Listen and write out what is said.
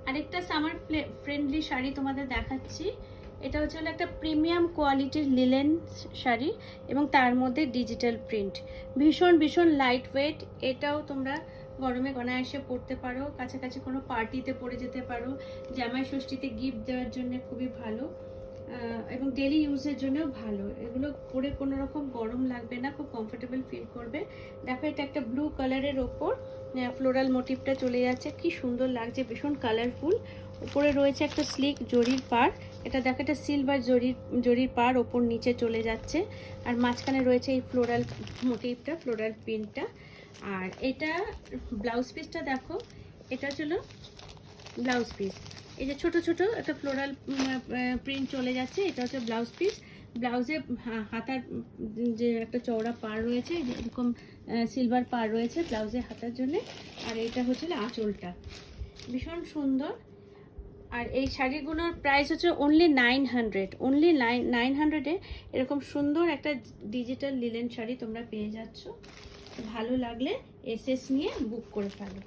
আরেকটা summer friendly sari তোমাদের দেখাচ্ছি। এটা হচ্ছে একটা প্রিমিয়াম কোয়ালিটির লিলেন শাড়ি এবং তার মধ্যে ডিজিটাল প্রিন্ট, ভীষণ ভীষণ লাইট ওয়েট। এটাও তোমরা গরমে অনায়াসে পরতে পারো, কাছাকাছি কোনো পার্টিতে পরে যেতে পারো, জামাই ষষ্ঠীতে গিফট দেওয়ার জন্য খুবই ভালো এবং ডেলি ইউজের জন্যও ভালো। এগুলো পরে কোনো রকম গরম লাগবে না, খুব কমফোর্টেবল ফিল করবে। দেখো এটা একটা ব্লু কালারের ওপর ফ্লোরাল মোটিভটা চলে যাচ্ছে, কি সুন্দর লাগছে, ভীষণ কালারফুল। উপরে রয়েছে একটা স্লিক জরির পাড়, এটা দেখো একটা সিলভার জরির পাড় ওপর নিচে চলে যাচ্ছে, আর মাঝখানে রয়েছে এই ফ্লোরাল মোটিভটা, ফ্লোরাল প্রিন্টটা। আর এটা ব্লাউজ পিসটা দেখো, এটা ছিল ব্লাউজ পিস। এই যে ছোট ছোট একটা ফ্লোরাল প্রিন্ট চলে যাচ্ছে, এটা হচ্ছে ব্লাউজ পিস। ব্লাউজে হাতার যে একটা চওড়া পাড় রয়েছে, এরকম সিলভার পাড় রয়েছে ব্লাউজে হাতার জন্য। আর এটা হচ্ছে আঁচলটা, ভীষণ সুন্দর। আর এই শাড়িগুলোর প্রাইস হচ্ছে অনলি 900, অনলি 900-এ এরকম সুন্দর একটা ডিজিটাল লিলেন শাড়ি তোমরা পেয়ে যাচ্ছ। ভালো লাগলে এসএস নিয়ে বুক করে ফেলো।